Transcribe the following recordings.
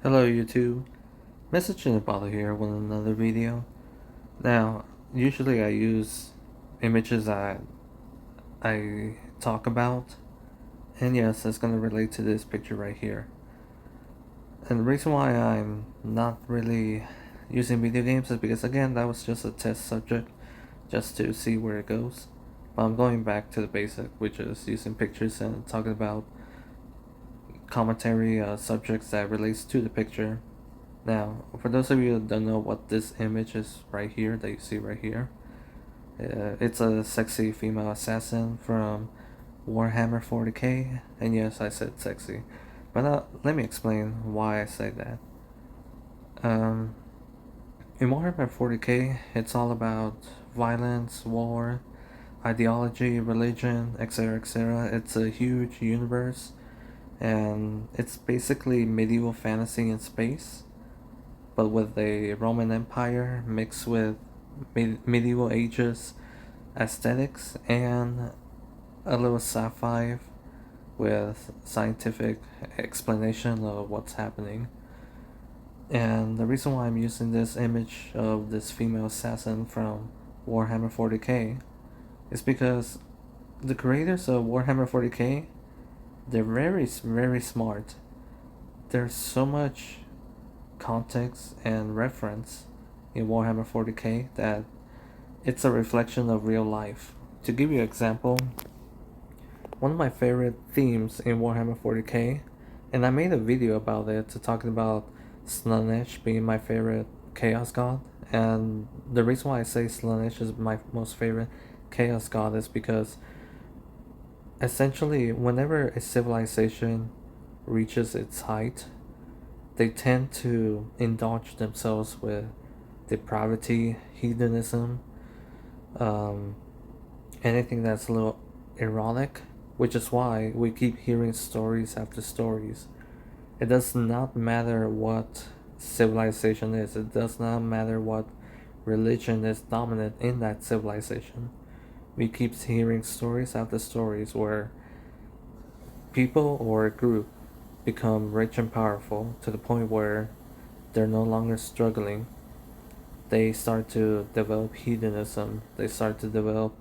Hello YouTube, Message in a Bottle here with another video. Now, usually I use images that I talk about, and yes, it's going to relate to this picture right here. And the reason why I'm not really using video games is because, again, that was just a test subject, just to see where it goes. But I'm going back to the basic, which is using pictures and talking about commentary subjects that relates to the picture. Now, for those of you that don't know what this image is right here, that you see right here, it's a sexy female assassin from Warhammer 40k, and yes, I said sexy. But let me explain why I say that. Um, in Warhammer 40k, it's all about violence, war, ideology, religion, etc., etc. It's a huge universe, and it's basically medieval fantasy in space, but with a Roman Empire mixed with medieval ages aesthetics and a little sci-fi with scientific explanation of what's happening. And the reason why I'm using this image of this female assassin from Warhammer 40k is because the creators of Warhammer 40k, they're very smart. There's so much context and reference in Warhammer 40k that it's a reflection of real life. To give you an example, one of my favorite themes in Warhammer 40k, and I made a video about it to talking about Slaanesh being my favorite Chaos God, and the reason why I say Slaanesh is my most favorite Chaos God is because essentially whenever a civilization reaches its height, they tend to indulge themselves with depravity, hedonism, um, anything that's a little erotic, which is why we keep hearing stories after stories. It does not matter what civilization is, it does not matter what religion is dominant in that civilization. We keep hearing stories after stories where people or a group become rich and powerful to the point where they're no longer struggling. They start to develop hedonism, they start to develop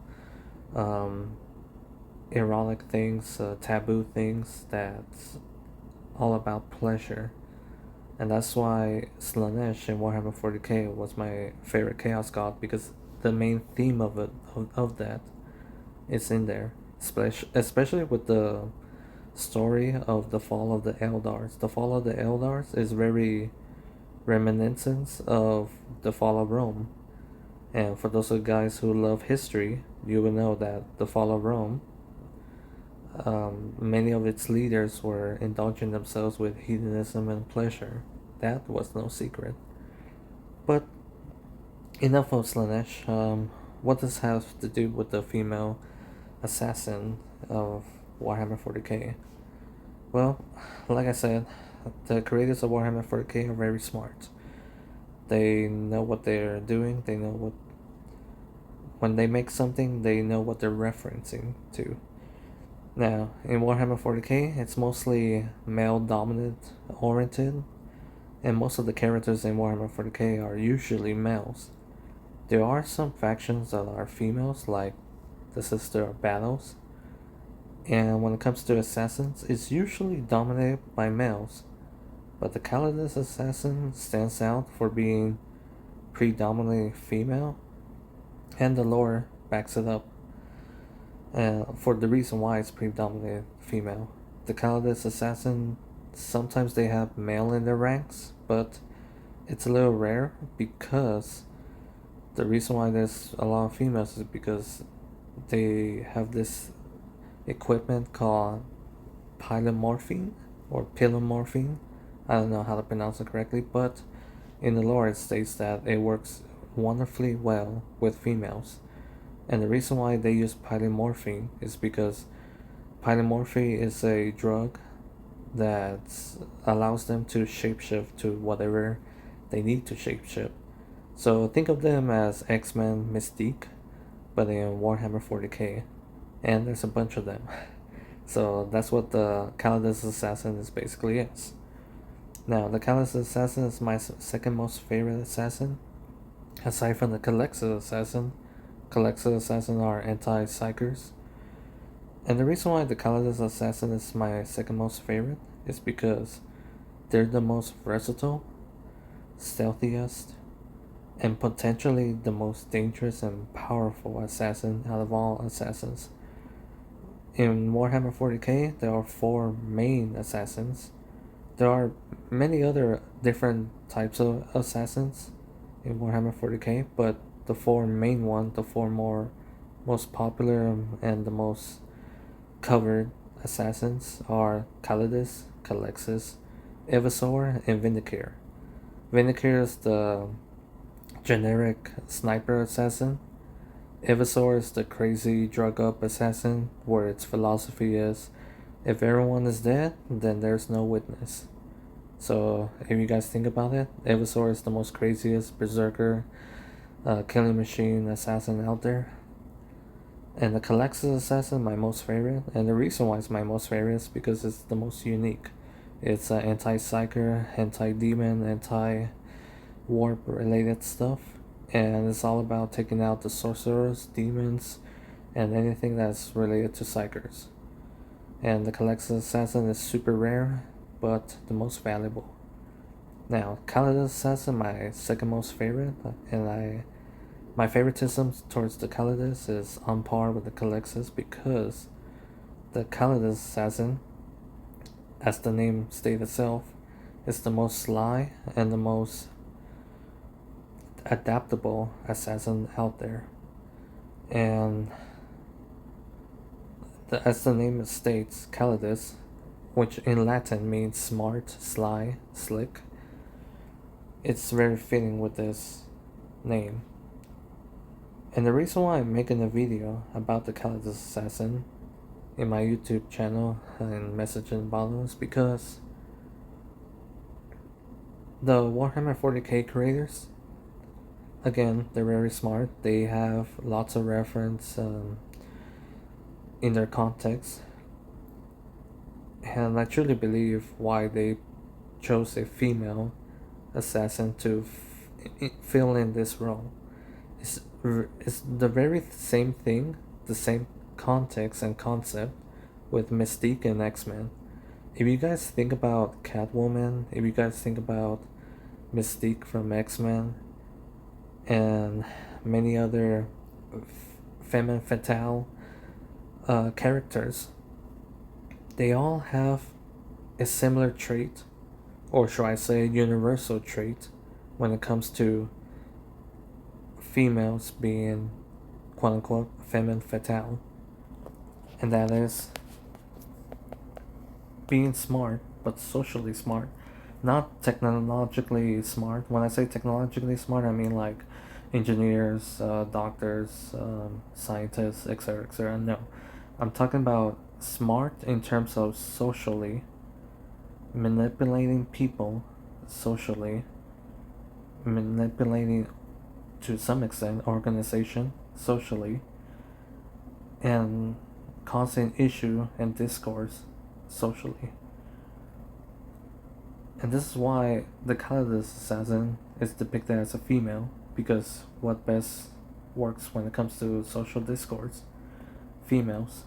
um, erotic things, taboo things that's all about pleasure. And that's why Slaanesh in Warhammer 40k was my favorite Chaos God, because the main theme of it, of that, is in there. Especially with the story of the fall of the Eldars. The fall of the Eldars is very reminiscent of the fall of Rome. And for those of guys who love history, you will know that the fall of Rome, many of its leaders were indulging themselves with hedonism and pleasure. That was no secret. But enough of Slaanesh. What does have to do with the female assassin of Warhammer 40k? Well, like I said, the creators of Warhammer 40k are very smart. They know what they're doing. They know what, when they make something, they know what they're referencing to. Now, in Warhammer 40k, it's mostly male dominant oriented, and most of the characters in Warhammer 40k are usually males. There are some factions that are females, like the Sister of Battles, and when it comes to assassins, it's usually dominated by males. But the Callidus assassin stands out for being predominantly female, and the lore backs it up. For the reason why it's predominantly female. The Callidus assassin, sometimes they have male in their ranks, but it's a little rare because the reason why there's a lot of females is because they have this equipment called polymorphine or pilomorphine. I don't know how to pronounce it correctly, but in the lore it states that it works wonderfully well with females. And the reason why they use polymorphine is because polymorphy is a drug that allows them to shapeshift to whatever they need to shapeshift. So think of them as X-Men Mystique, but in Warhammer 40k. And there's a bunch of them. So that's what the Callidus Assassin is basically is. Now, the Callidus assassin is my second most favorite assassin. Aside from the Callidus assassin, Callidus assassin are anti-psychers. And the reason why the Callidus assassin is my second most favorite is because they're the most versatile, stealthiest, and potentially the most dangerous and powerful assassin out of all assassins. In Warhammer 40k, there are 4 main assassins. There are many other different types of assassins in Warhammer 40k, but the 4 main ones, the 4 most popular and the most covered assassins are Callidus, Calexis, Evisor, and Vindicare. Vindicare is the generic sniper assassin. Evisor is the crazy drug up assassin, where its philosophy is if everyone is dead, then there's no witness. So if you guys think about it, Evisor is the most craziest berserker killing machine assassin out there. And the Callixus assassin, my most favorite, and the reason why it's my most favorite is because it's the most unique. It's anti-psyker, anti-demon, anti-warp related stuff, and it's all about taking out the sorcerers, demons, and anything that's related to psychers. And the Callixus assassin is super rare, but the most valuable. Now, Callidus assassin, my second most favorite, and my favoritism towards the Callidus is on par with the Callixus because the Callidus assassin, as the name states itself, is the most sly and the most adaptable assassin out there. And as the name states, Callidus, which in Latin means smart, sly, slick, it's very fitting with this name. And the reason why I'm making a video about the Callidus assassin in my YouTube channel and messaging bottle is because the Warhammer 40k creators, again, they're very smart. They have lots of reference in their context, and I truly believe why they chose a female assassin to fill in this role. It's the very same thing, the same context and concept with Mystique and X-Men. If you guys think about Catwoman, if you guys think about Mystique from X-Men, and many other femme fatale characters, they all have a similar trait, or should I say universal trait, when it comes to females being quote unquote femme fatale, and that is being smart but socially smart, not technologically smart. When I say technologically smart, I mean like engineers, doctors, scientists, etc., etc. No, I'm talking about smart in terms of socially manipulating people, socially manipulating to some extent organization socially, and causing issue and discourse socially. And this is why the Callidus assassin is depicted as a female, because what best works when it comes to social discourse? Females.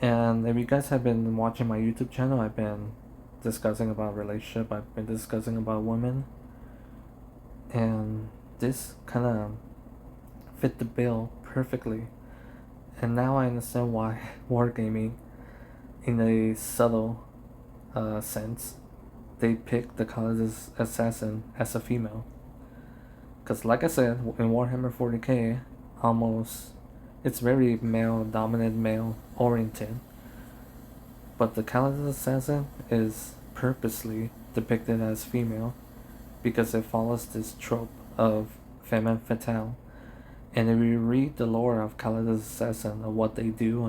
And if you guys have been watching my YouTube channel, I've been discussing about relationship, I've been discussing about women, and this kind of fit the bill perfectly. And now I understand why wargaming, in a subtle sense, they picked the Callidus assassin as a female. Because like I said, in Warhammer 40k, it's very male dominant, male oriented. But the Callidus assassin is purposely depicted as female because it follows this trope of femme fatale. And if you read the lore of Callidus assassin, of what they do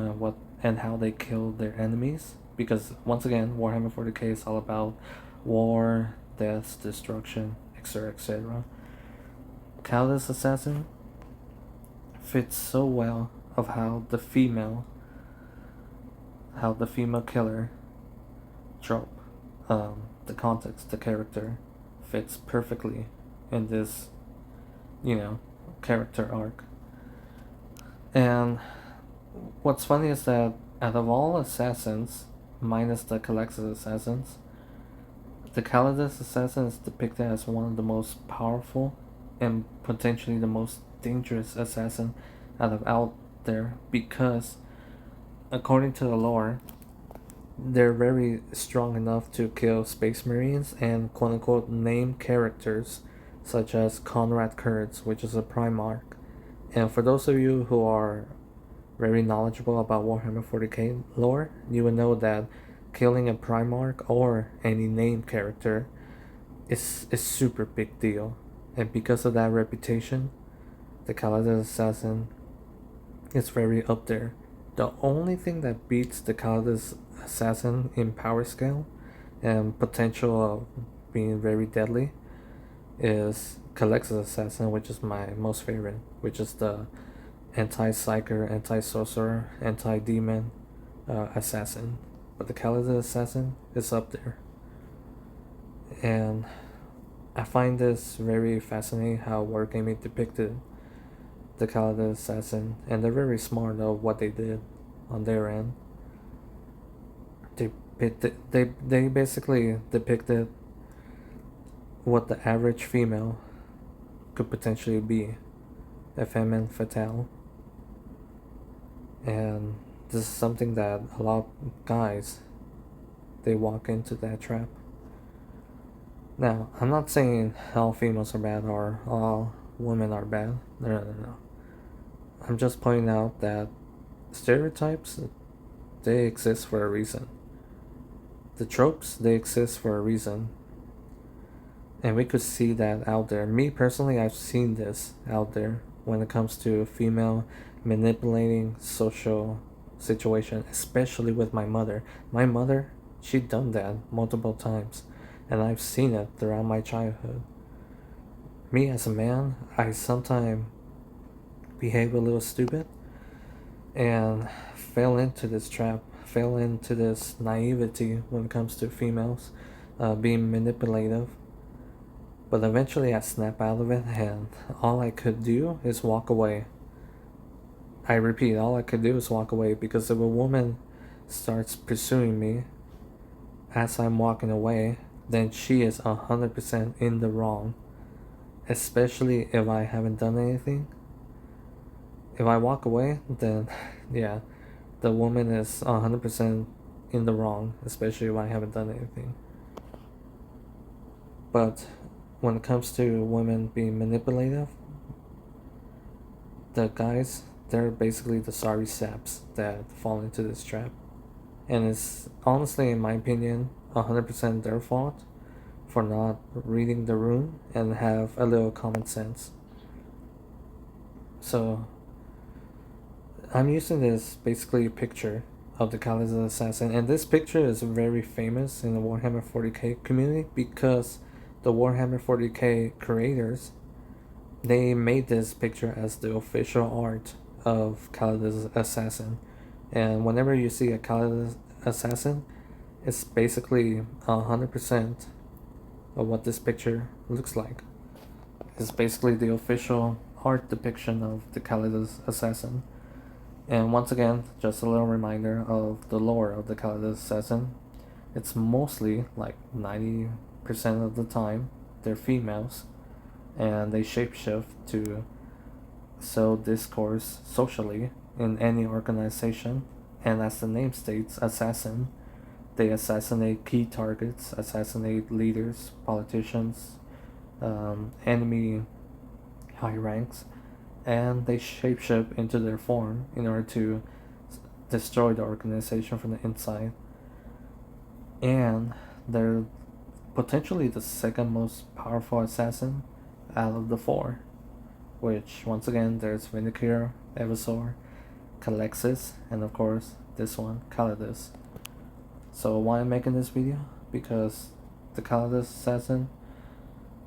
and how they kill their enemies, because once again, Warhammer 40k is all about war, death, destruction, etc., etc. Callidus assassin fits so well of how the female killer trope the context, the character fits perfectly in this, you know, character arc. And what's funny is that out of all assassins, minus the Callidus assassins, the Callidus assassin is depicted as one of the most powerful and potentially the most dangerous assassin out there, because according to the lore, they're very strong enough to kill space marines and quote unquote name characters such as Conrad Kurtz, which is a Primarch. And for those of you who are very knowledgeable about Warhammer 40k lore, you will know that killing a Primarch or any name character is a super big deal. And because of that reputation, the Callidus Assassin is very up there. The only thing that beats the Callidus Assassin in power scale and potential of being very deadly is Callidus Assassin, which is my most favorite, which is the anti-psyker, anti-sorcerer, anti-demon assassin. But the Callidus Assassin is up there. And I find this very fascinating how Wargaming depicted the Callidus Assassin, and they're very smart of what they did on their end. They basically depicted what the average female could potentially be, a femme fatale. And this is something that a lot of guys, they walk into that trap. Now, I'm not saying all females are bad or all women are bad. No. I'm just pointing out that stereotypes, they exist for a reason. The tropes, they exist for a reason. And we could see that out there. Me personally, I've seen this out there when it comes to female manipulating social situation, especially with my mother. My mother, she'd done that multiple times, and I've seen it throughout my childhood. Me as a man, I sometimes behave a little stupid and fell into this trap, fell into this naivety when it comes to females being manipulative. But eventually I snap out of it, and all I could do is walk away. I repeat, all I could do is walk away, because if a woman starts pursuing me as I'm walking away, then she is 100% in the wrong. Especially if I haven't done anything. If I walk away, then yeah, the woman is 100% in the wrong, especially if I haven't done anything. But when it comes to women being manipulative, the guys, they're basically the sorry saps that fall into this trap. And it's honestly, in my opinion, 100% their fault for not reading the room and have a little common sense. So I'm using this basically picture of the Callidus Assassin, and this picture is very famous in the Warhammer 40k community because the Warhammer 40k creators, they made this picture as the official art of Callidus Assassin. And whenever you see a Callidus Assassin, it's basically 100% of what this picture looks like. It's basically the official art depiction of the Callidus Assassin. And once again, just a little reminder of the lore of the Callidus Assassin. It's mostly, like 90% of the time, they're females, and they shapeshift to sow discourse socially in any organization. And as the name states, assassin, they assassinate key targets, assassinate leaders, politicians, enemy high ranks, and they shapeshift into their form in order to destroy the organization from the inside. And they're potentially the second most powerful assassin out of the four, which once again there's Vindicare, Evasor, Calexis, and of course this one, Callidus. So why I'm making this video? Because the Callidus assassin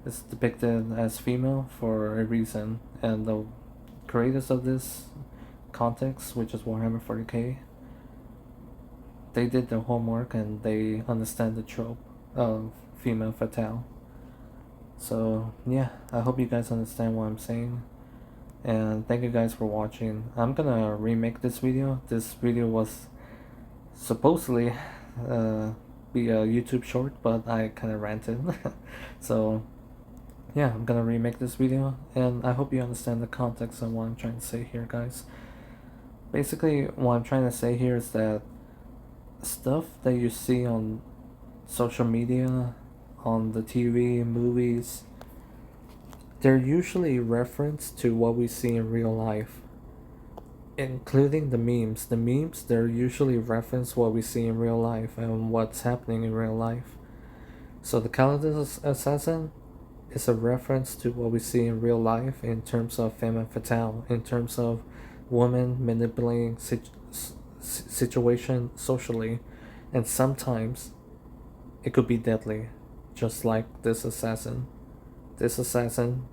is depicted as female for a reason, and the creators of this context, which is Warhammer 40k, they did their homework and they understand the trope of female fatale. So yeah, I hope you guys understand what I'm saying. And thank you guys for watching. I'm gonna remake this video. This video was supposedly uh, be a YouTube short, but I kind of ranted. So yeah, I'm gonna remake this video, and I hope you understand the context of what I'm trying to say here, guys. Basically, what I'm trying to say here is that stuff that you see on social media, on the TV, movies, they're usually reference to what we see in real life, including the memes. The memes, they're usually reference what we see in real life and what's happening in real life. So the Callidus assassin is a reference to what we see in real life in terms of femme fatale, in terms of women manipulating situation socially, and sometimes it could be deadly, just like this assassin. This assassin,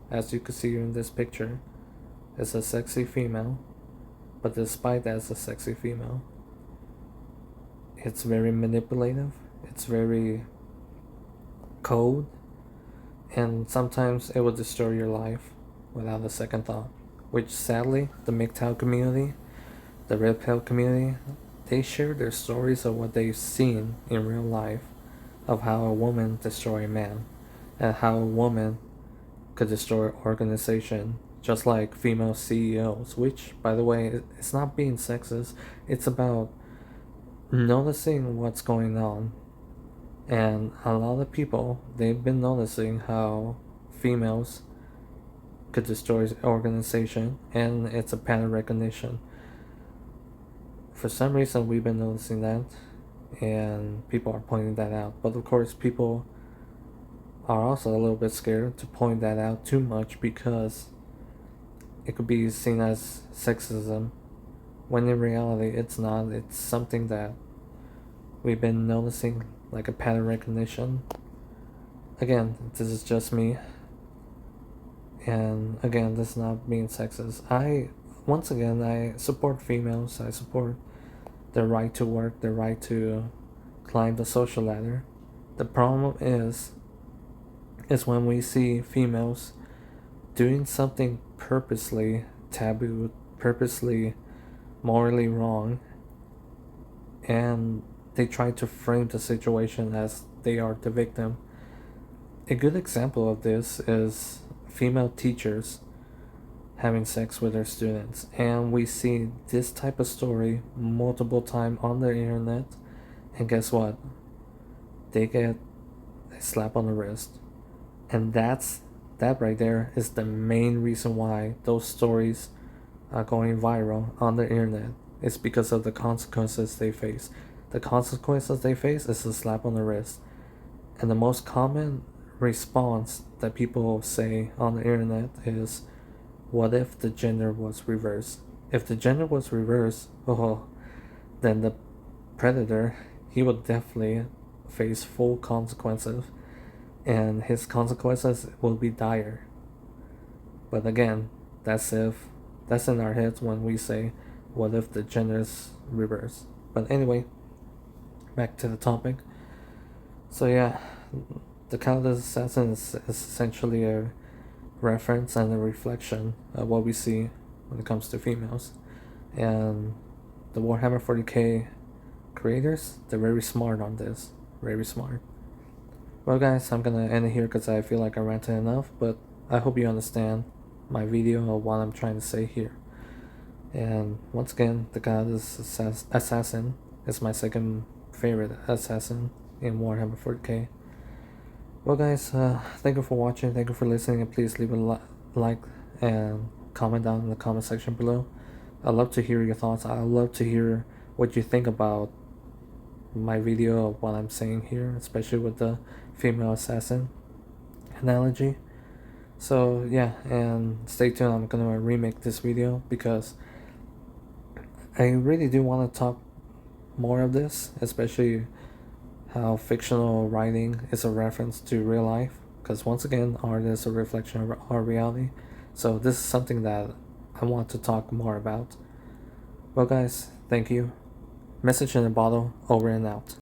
as you can see in this picture, is a sexy female, but despite as a sexy female, it's very manipulative, it's very cold, and sometimes it will destroy your life without a second thought. Which sadly, the MGTOW community, the red pill community, they share their stories of what they've seen in real life, of how a woman destroy a man, and how a woman could destroy an organization, just like female CEOs. Which, by the way, it's not being sexist, it's about noticing what's going on. And a lot of people, they've been noticing how females could destroy an organization, and it's a pattern recognition. For some reason, we've been noticing that, and people are pointing that out. But of course, people are also a little bit scared to point that out too much because it could be seen as sexism, when in reality it's not. It's something that we've been noticing, like a pattern recognition. Again, this is just me, and again, this is not being sexist. Once again, I support females. I support their right to work, their right to climb the social ladder. The problem is when we see females doing something purposely taboo, purposely morally wrong, and they try to frame the situation as they are the victim. A good example of this is female teachers having sex with their students, and we see this type of story multiple times on the internet, and guess what? They get a slap on the wrist. And that right there is the main reason why those stories are going viral on the internet. It's because of the consequences they face. The consequences they face is a slap on the wrist. And the most common response that people say on the internet is, what if the gender was reversed? If the gender was reversed, then the predator, he would definitely face full consequences, and his consequences will be dire. But again, that's in our heads when we say, what if the gender is reversed? But anyway, back to the topic. So yeah, the Callidus assassin is essentially a reference and a reflection of what we see when it comes to females. And the Warhammer 40k creators, they're very smart on this. Very smart. Well guys, I'm gonna end it here because I feel like I ranted enough, but I hope you understand my video of what I'm trying to say here. And once again, the Callidus assassin is my second favorite assassin in Warhammer 40k. Well guys, thank you for watching, thank you for listening, and please leave a like and comment down in the comment section below. I'd love to hear your thoughts. I'd love to hear what you think about my video of what I'm saying here, especially with the female assassin analogy. So yeah, and stay tuned, I'm gonna remake this video because I really do want to talk more of this, especially how fictional writing is a reference to real life, because once again, art is a reflection of our reality. So this is something that I want to talk more about. Well guys, thank you. Message in a bottle, over and out.